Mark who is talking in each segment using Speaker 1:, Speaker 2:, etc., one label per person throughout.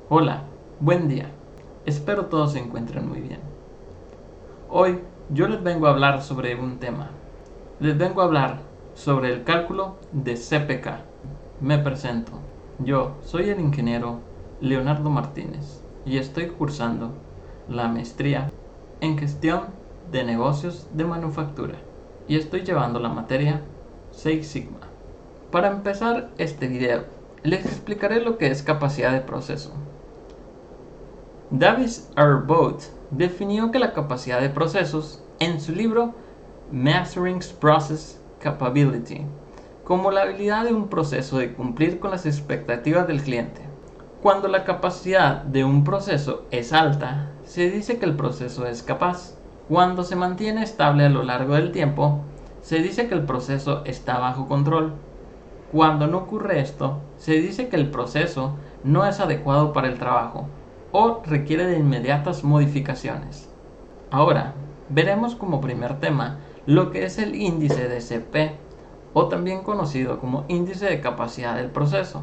Speaker 1: Hola, buen día. Espero todos se encuentren muy bien. Hoy yo les vengo a hablar sobre un tema. Les vengo a hablar sobre el cálculo de CPK. Me presento. Yo soy el ingeniero Leonardo Martínez y estoy cursando la maestría en gestión de negocios de manufactura y estoy llevando la materia Six Sigma. Para empezar este video, les explicaré lo que es capacidad de proceso. Davis R. Bode definió que la capacidad de procesos en su libro Measuring Process Capability como la habilidad de un proceso de cumplir con las expectativas del cliente. Cuando la capacidad de un proceso es alta, se dice que el proceso es capaz. Cuando se mantiene estable a lo largo del tiempo, se dice que el proceso está bajo control. Cuando no ocurre esto, se dice que el proceso no es adecuado para el trabajo o requiere de inmediatas modificaciones. Ahora, veremos como primer tema lo que es el índice de CP, o también conocido como índice de capacidad del proceso.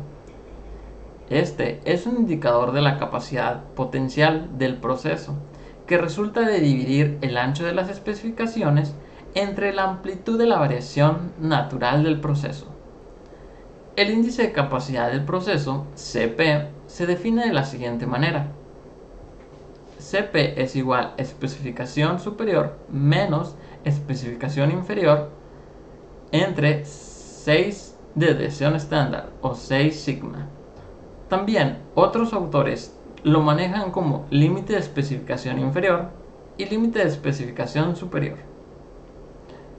Speaker 1: Este es un indicador de la capacidad potencial del proceso, que resulta de dividir el ancho de las especificaciones entre la amplitud de la variación natural del proceso. El índice de capacidad del proceso, CP, se define de la siguiente manera. CP es igual a especificación superior menos especificación inferior entre 6 de desviación estándar o 6 sigma. También otros autores lo manejan como límite de especificación inferior y límite de especificación superior.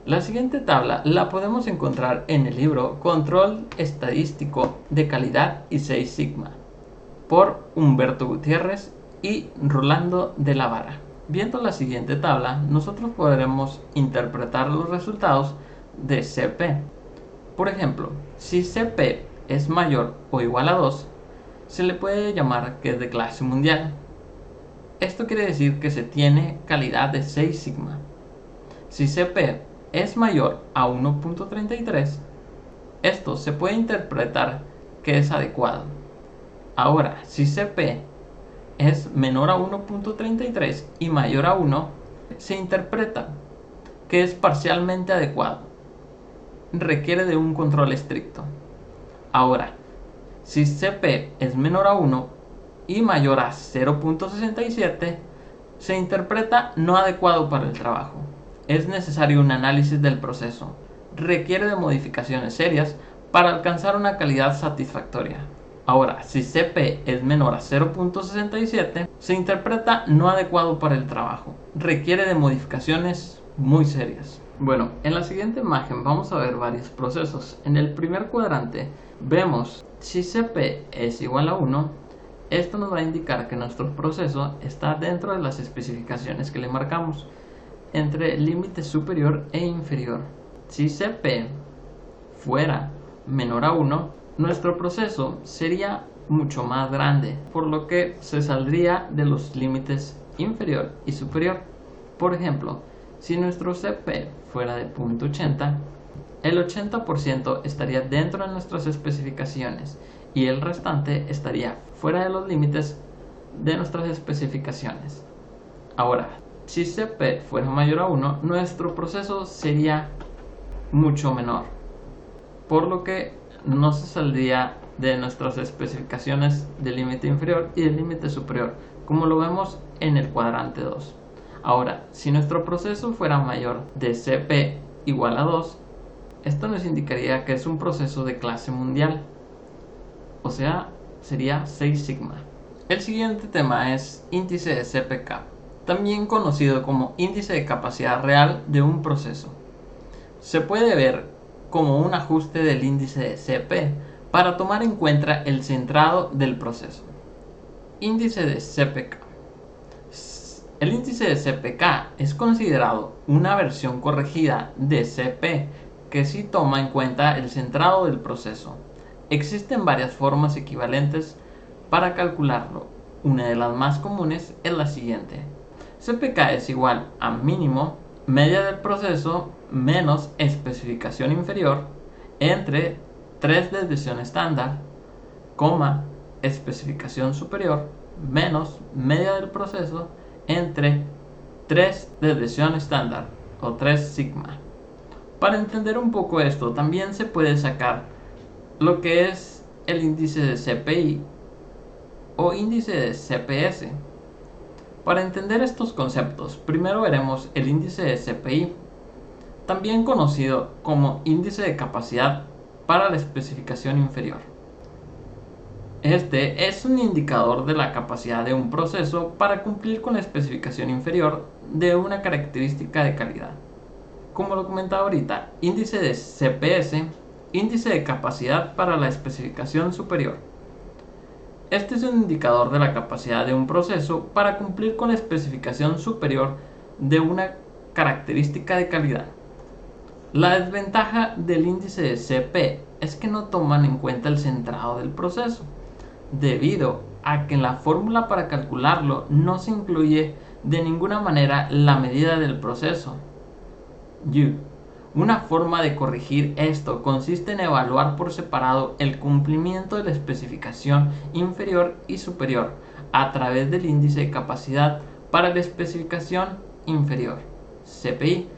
Speaker 1: La siguiente tabla la podemos encontrar en el libro Control Estadístico de Calidad y 6 Sigma por Humberto Gutiérrez y Rolando de la Vara. Viendo la siguiente tabla, nosotros podremos interpretar los resultados de CP. Por ejemplo, si CP es mayor o igual a 2, se le puede llamar que es de clase mundial. Esto quiere decir que se tiene calidad de 6 sigma. Si CP es mayor a 1.33, esto se puede interpretar que es adecuado. Ahora, si CP es menor a 1.33 y mayor a 1, se interpreta que es parcialmente adecuado. Requiere de un control estricto. Ahora, si CP es menor a 1 y mayor a 0.67, se interpreta no adecuado para el trabajo. Es necesario un análisis del proceso. Requiere de modificaciones serias para alcanzar una calidad satisfactoria. Ahora, si CP es menor a 0.67, se interpreta no adecuado para el trabajo. Requiere de modificaciones muy serias. Bueno, en la siguiente imagen vamos a ver varios procesos. En el primer cuadrante vemos si CP es igual a 1, esto nos va a indicar que nuestro proceso está dentro de las especificaciones que le marcamos, entre el límite superior e inferior. Si CP fuera menor a 1, nuestro proceso sería mucho más grande, por lo que se saldría de los límites inferior y superior. Por ejemplo, si nuestro CP fuera de 0.80, el 80% estaría dentro de nuestras especificaciones y el restante estaría fuera de los límites de nuestras especificaciones. Ahora, si CP fuera mayor a 1, nuestro proceso sería mucho menor, por lo que no se saldría de nuestras especificaciones del límite inferior y del límite superior, como lo vemos en el cuadrante 2. Ahora, si nuestro proceso fuera mayor de CP igual a 2, esto nos indicaría que es un proceso de clase mundial, o sea, sería 6 sigma. El siguiente tema es índice de CPK, también conocido como índice de capacidad real de un proceso. Se puede ver como un ajuste del índice de CP para tomar en cuenta el centrado del proceso. Índice de CPK. El índice de CPK es considerado una versión corregida de CP que sí toma en cuenta el centrado del proceso. Existen varias formas equivalentes para calcularlo. Una de las más comunes es la siguiente. CPK es igual a mínimo, media del proceso, menos especificación inferior, entre 3 desviación estándar, especificación superior menos media del proceso entre 3 desviación estándar o 3 sigma. Para entender un poco esto, también se puede sacar lo que es el índice de CPI o índice de CPS. Para entender estos conceptos, primero veremos el índice de CPI, también conocido como índice de capacidad para la especificación inferior. Este es un indicador de la capacidad de un proceso para cumplir con la especificación inferior de una característica de calidad. Como lo comentaba ahorita, índice de CPS, índice de capacidad para la especificación superior. Este es un indicador de la capacidad de un proceso para cumplir con la especificación superior de una característica de calidad. La desventaja del índice de CP es que no toman en cuenta el centrado del proceso, debido a que en la fórmula para calcularlo no se incluye de ninguna manera la medida del proceso. Una forma de corregir esto consiste en evaluar por separado el cumplimiento de la especificación inferior y superior a través del índice de capacidad para la especificación inferior, CPI,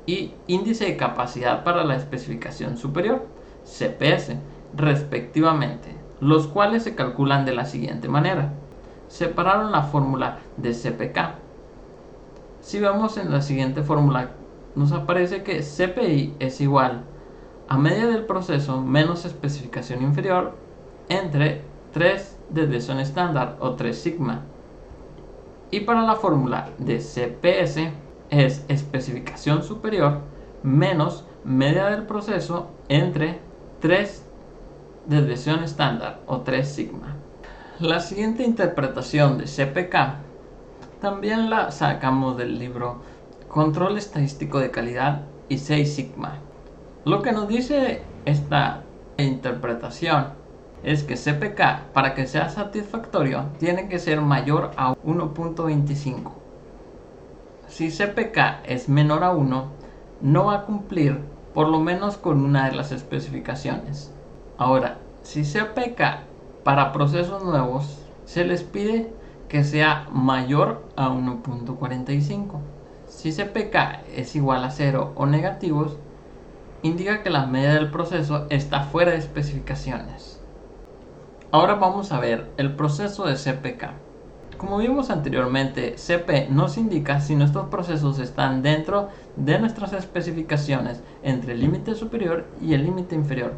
Speaker 1: y índice de capacidad para la especificación superior, CPS, respectivamente, los cuales se calculan de la siguiente manera. Separaron la fórmula de CPK. Si vemos en la siguiente fórmula, nos aparece que CPI es igual a media del proceso menos especificación inferior entre 3 desviación estándar o 3 sigma. Y para la fórmula de CPS es especificación superior menos media del proceso entre 3 desviación estándar o 3 sigma. La siguiente interpretación de CPK también la sacamos del libro Control Estadístico de Calidad y 6 Sigma. Lo que nos dice esta interpretación es que CPK, para que sea satisfactorio, tiene que ser mayor a 1.25. Si CPK es menor a 1, no va a cumplir por lo menos con una de las especificaciones. Ahora, si CPK para procesos nuevos se les pide que sea mayor a 1.45. Si CPK es igual a 0 o negativos, indica que la media del proceso está fuera de especificaciones. Ahora vamos a ver el proceso de CPK. Como vimos anteriormente, CP nos indica si nuestros procesos están dentro de nuestras especificaciones entre el límite superior y el límite inferior.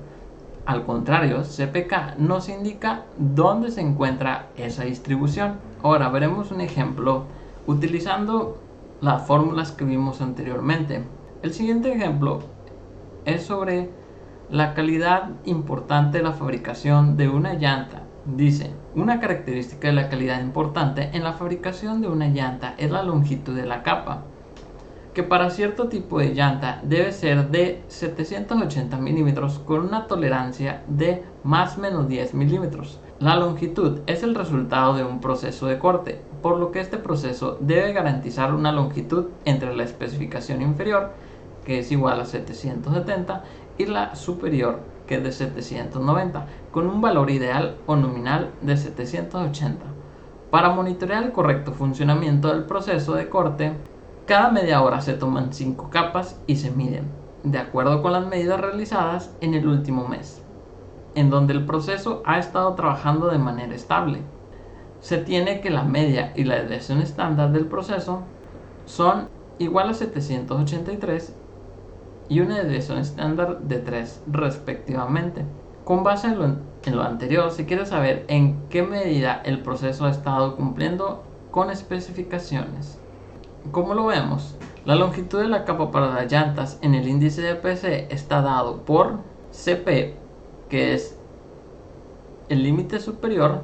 Speaker 1: Al contrario, CPK nos indica dónde se encuentra esa distribución. Ahora veremos un ejemplo utilizando las fórmulas que vimos anteriormente. El siguiente ejemplo es sobre la calidad importante de la fabricación de una llanta. Dice, una característica de la calidad importante en la fabricación de una llanta es la longitud de la capa, que para cierto tipo de llanta debe ser de 780 milímetros con una tolerancia de más o menos 10 milímetros. La longitud es el resultado de un proceso de corte, por lo que este proceso debe garantizar una longitud entre la especificación inferior, que es igual a 770, y la superior, que es de 790, con un valor ideal o nominal de 780. Para monitorear el correcto funcionamiento del proceso de corte, cada media hora se toman 5 capas y se miden, de acuerdo con las medidas realizadas en el último mes, en donde el proceso ha estado trabajando de manera estable. Se tiene que la media y la desviación estándar del proceso son igual a 783 y una desviación estándar de 3 respectivamente. Con base en lo anterior, se quiere saber en qué medida el proceso ha estado cumpliendo con especificaciones. Como lo vemos, la longitud de la capa para las llantas en el índice de PC está dado por CP, que es el límite superior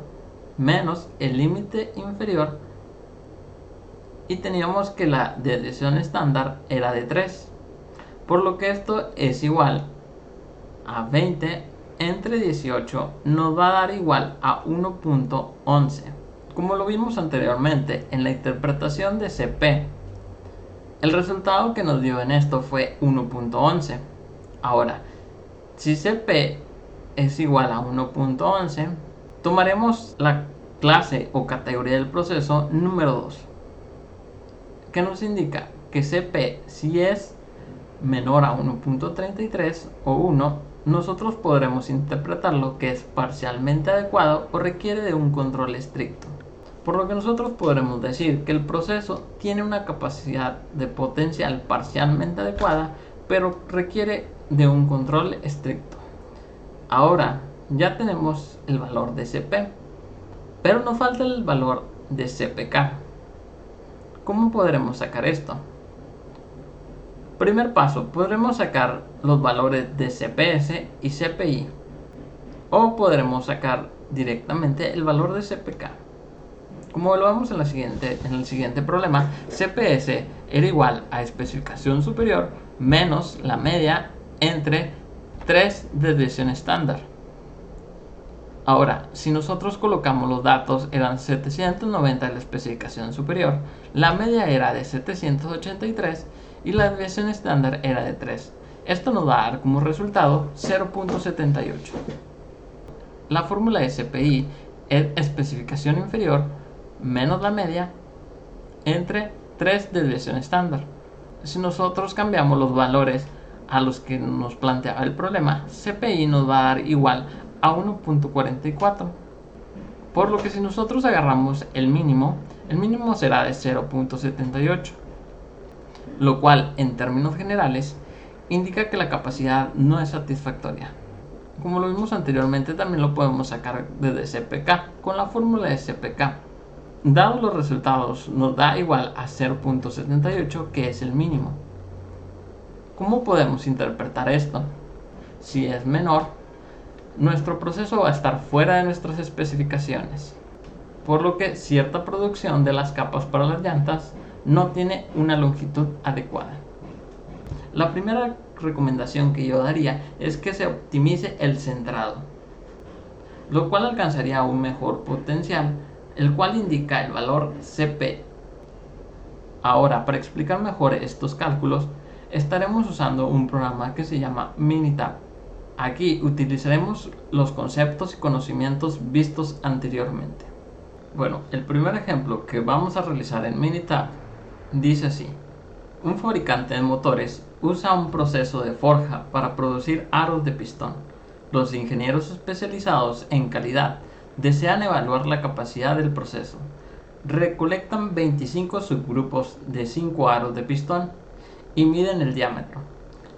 Speaker 1: menos el límite inferior, y teníamos que la desviación estándar era de 3, por lo que esto es igual a 20 entre 18 nos va a dar igual a 1.11. Como lo vimos anteriormente en la interpretación de CP, el resultado que nos dio en esto fue 1.11. Ahora, si CP es igual a 1.11, Tomaremos la clase o categoría del proceso número 2, que nos indica que CP, si es menor a 1.33 o 1, nosotros podremos interpretarlo que es parcialmente adecuado o requiere de un control estricto. Por lo que nosotros podremos decir que el proceso tiene una capacidad de potencial parcialmente adecuada, pero requiere de un control estricto. Ahora ya tenemos el valor de CP, pero nos falta el valor de CPK. ¿Cómo podremos sacar esto? Primer paso, podremos sacar los valores de CPS y CPI, o podremos sacar directamente el valor de CPK. Como lo vemos en el siguiente problema, CPS era igual a especificación superior menos la media entre 3 desviación estándar. Ahora, si nosotros colocamos los datos, eran 790 de la especificación superior, la media era de 783 y la desviación estándar era de 3. Esto nos va a dar como resultado 0.78. La fórmula de CPI es especificación inferior menos la media entre 3 desviación estándar. Si nosotros cambiamos los valores a los que nos planteaba el problema, CPI nos va a dar igual a 1.44. Por lo que si nosotros agarramos el mínimo será de 0.78, lo cual en términos generales indica que la capacidad no es satisfactoria. Como lo vimos anteriormente, también lo podemos sacar desde CPK con la fórmula de CPK. Dados los resultados, nos da igual a 0.78, que es el mínimo. ¿Cómo podemos interpretar esto? Si es menor, nuestro proceso va a estar fuera de nuestras especificaciones, por lo que cierta producción de las capas para las llantas no tiene una longitud adecuada. La primera recomendación que yo daría es que se optimice el centrado, lo cual alcanzaría un mejor potencial, el cual indica el valor CP. Ahora, para explicar mejor estos cálculos, estaremos usando un programa que se llama Minitab. Aquí utilizaremos los conceptos y conocimientos vistos anteriormente. Bueno, el primer ejemplo que vamos a realizar en Minitab dice así: un fabricante de motores usa un proceso de forja para producir aros de pistón. Los ingenieros especializados en calidad desean evaluar la capacidad del proceso. Recolectan 25 subgrupos de 5 aros de pistón y miden el diámetro.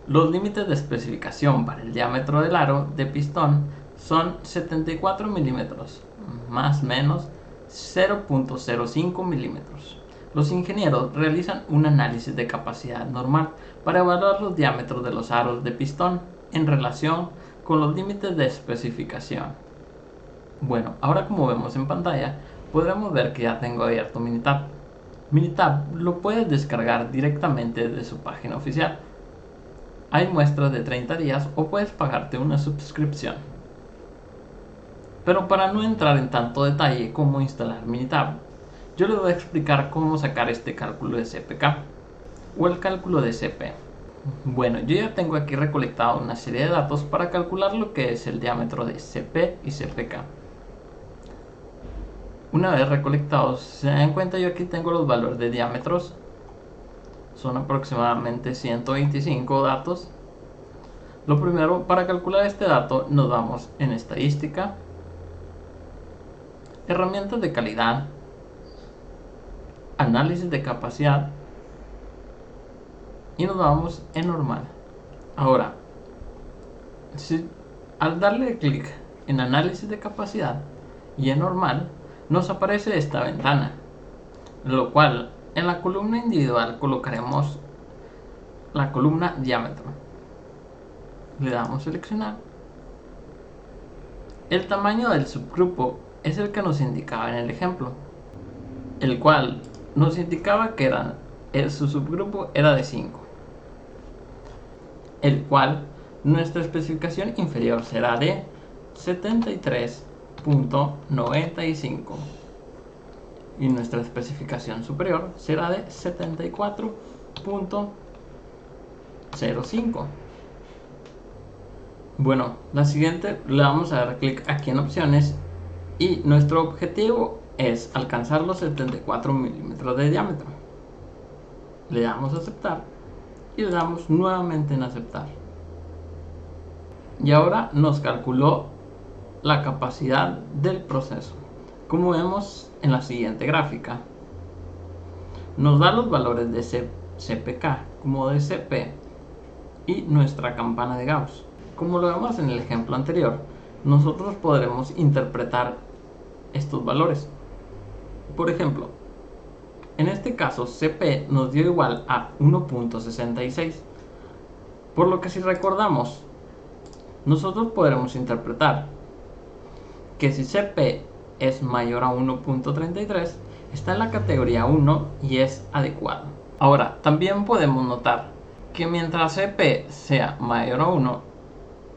Speaker 1: Los límites de especificación para el diámetro del aro de pistón son 74 milímetros, más o menos 0.05 milímetros. Los ingenieros realizan un análisis de capacidad normal para evaluar los diámetros de los aros de pistón en relación con los límites de especificación. Bueno, ahora como vemos en pantalla, podremos ver que ya tengo abierto Minitab. Minitab lo puedes descargar directamente desde su página oficial. Hay muestras de 30 días o puedes pagarte una suscripción. Pero para no entrar en tanto detalle como instalar Minitab, yo les voy a explicar cómo sacar este cálculo de CPK o el cálculo de CP. Bueno, yo ya tengo aquí recolectado una serie de datos para calcular lo que es el diámetro de CP y CPK. Una vez recolectados, si se dan cuenta, yo aquí tengo los valores de diámetros. Son aproximadamente 125 datos. Lo primero, para calcular este dato, nos vamos en estadística, herramientas de calidad, análisis de capacidad y nos vamos en normal. Ahora, al darle clic en análisis de capacidad y en normal, nos aparece esta ventana, lo cual en la columna individual colocaremos la columna diámetro. Le damos seleccionar. El tamaño del subgrupo es el que nos indicaba en el ejemplo, el cual nos indicaba que su subgrupo era de 5, el cual nuestra especificación inferior será de 73.95 y nuestra especificación superior será de 74.05. Bueno, la siguiente, le vamos a dar clic aquí en opciones y nuestro objetivo es alcanzar los 74 milímetros de diámetro. Le damos a aceptar y le damos nuevamente en aceptar. Y ahora nos calculó la capacidad del proceso. Como vemos en la siguiente gráfica, nos da los valores de CPK como de CP y nuestra campana de Gauss. Como lo vemos en el ejemplo anterior, nosotros podremos interpretar estos valores. Por ejemplo, en este caso CP nos dio igual a 1.66, por lo que si recordamos, nosotros podremos interpretar que si CP es mayor a 1.33, está en la categoría 1 y es adecuado. Ahora, también podemos notar que mientras CP sea mayor a 1,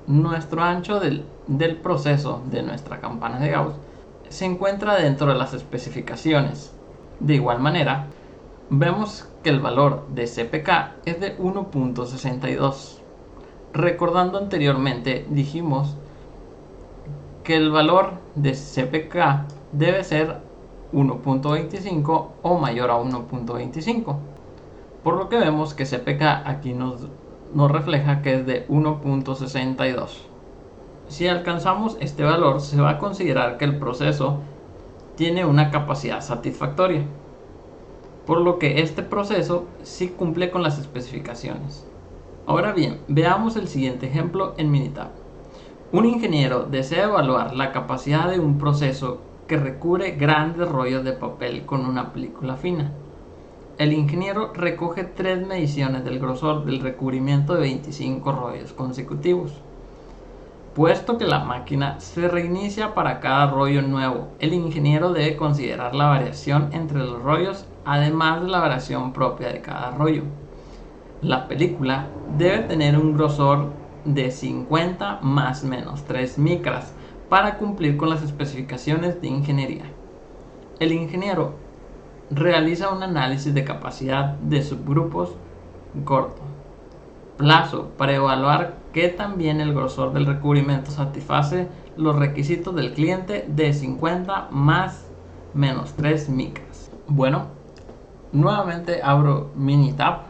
Speaker 1: nuestro ancho del proceso de nuestra campana de Gauss se encuentra dentro de las especificaciones. De igual manera, vemos que el valor de CPK es de 1.62. Recordando anteriormente, dijimos que el valor de CPK debe ser 1.25 o mayor a 1.25. Por lo que vemos que CPK aquí nos refleja que es de 1.62. Si alcanzamos este valor, se va a considerar que el proceso tiene una capacidad satisfactoria, por lo que este proceso sí cumple con las especificaciones. Ahora bien, veamos el siguiente ejemplo en Minitab. Un ingeniero desea evaluar la capacidad de un proceso que recubre grandes rollos de papel con una película fina. El ingeniero recoge 3 mediciones del grosor del recubrimiento de 25 rollos consecutivos. Puesto que la máquina se reinicia para cada rollo nuevo, el ingeniero debe considerar la variación entre los rollos, además de la variación propia de cada rollo. La película debe tener un grosor de 50 más menos 3 micras para cumplir con las especificaciones de ingeniería. El ingeniero realiza un análisis de capacidad de subgrupos corto plazo para evaluar que también el grosor del recubrimiento satisface los requisitos del cliente de 50 más menos 3 micras. Bueno, nuevamente abro Minitab.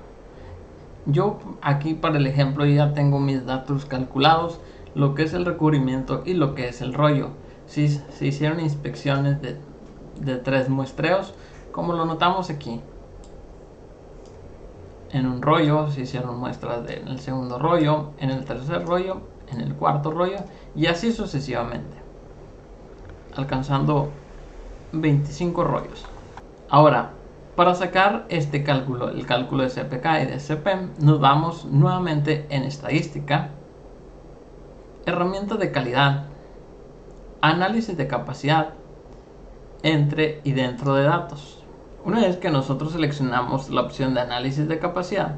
Speaker 1: Yo aquí para el ejemplo ya tengo mis datos calculados, lo que es el recubrimiento y lo que es el rollo. Si se hicieron inspecciones de 3 muestreos, como lo notamos aquí. En un rollo se hicieron muestras en el segundo rollo, en el tercer rollo, en el cuarto rollo y así sucesivamente, alcanzando 25 rollos. Ahora, para sacar este cálculo, el cálculo de CPK y de CP, nos vamos nuevamente en estadística, herramientas de calidad, análisis de capacidad, entre y dentro de datos. Una vez que nosotros seleccionamos la opción de análisis de capacidad,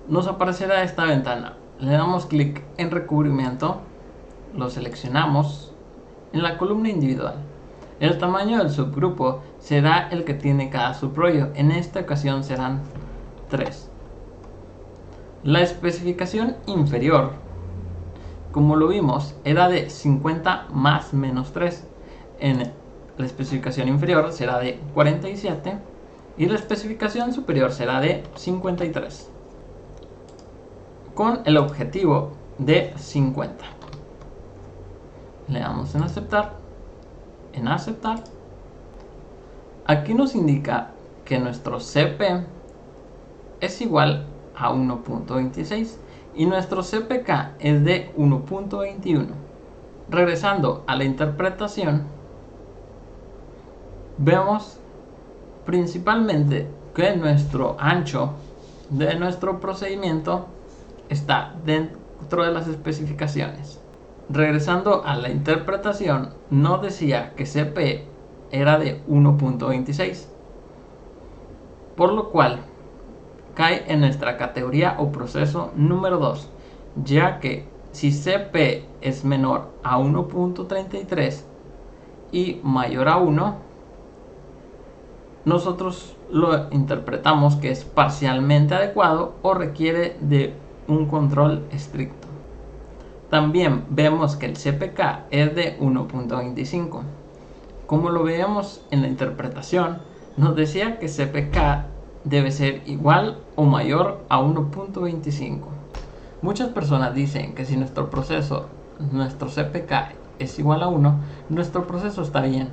Speaker 1: nos aparecerá esta ventana. Le damos clic en recubrimiento, lo seleccionamos en la columna individual. El tamaño del subgrupo será el que tiene cada subrollo. En esta ocasión serán 3. La especificación inferior, como lo vimos, era de 50 más menos 3. En la especificación inferior será de 47 y la especificación superior será de 53, con el objetivo de 50. Le damos en aceptar, Aquí nos indica que nuestro CP es igual a 1.26 y nuestro CPK es de 1.21. Regresando a la interpretación, vemos principalmente que nuestro ancho de nuestro procedimiento está dentro de las especificaciones. Regresando a la interpretación, nos decía que CP era de 1.26, por lo cual cae en nuestra categoría o proceso número 2, ya que si CP es menor a 1.33 y mayor a 1, nosotros lo interpretamos que es parcialmente adecuado o requiere de un control estricto. También vemos que el CPK es de 1.25 como lo veíamos en la interpretación, nos decía que CPK debe ser igual o mayor a 1.25. Muchas personas dicen que si nuestro CPK es igual a 1, nuestro proceso está bien.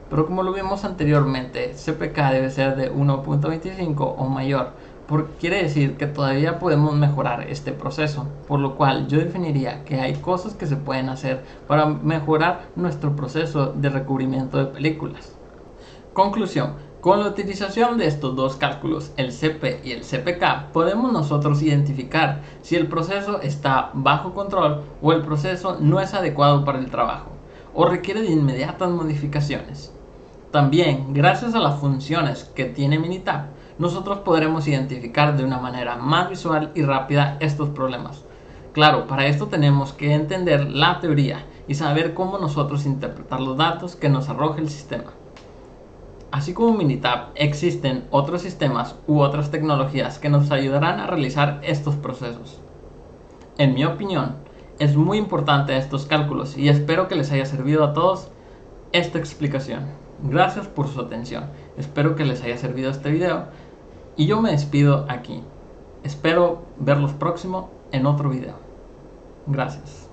Speaker 1: Pero como lo vimos anteriormente, CPK debe ser de 1.25 o mayor, porque quiere decir que todavía podemos mejorar este proceso, por lo cual yo definiría que hay cosas que se pueden hacer para mejorar nuestro proceso de recubrimiento de películas. Conclusión: con la utilización de estos dos cálculos, el CP y el CPK, podemos nosotros identificar si el proceso está bajo control o el proceso no es adecuado para el trabajo o requiere de inmediatas modificaciones. También, gracias a las funciones que tiene Minitab, nosotros podremos identificar de una manera más visual y rápida estos problemas. Claro, para esto tenemos que entender la teoría y saber cómo nosotros interpretar los datos que nos arroja el sistema. Así como Minitab, existen otros sistemas u otras tecnologías que nos ayudarán a realizar estos procesos. En mi opinión, es muy importante estos cálculos y espero que les haya servido a todos esta explicación. Gracias por su atención, espero que les haya servido este video y yo me despido aquí. Espero verlos próximo en otro video. Gracias.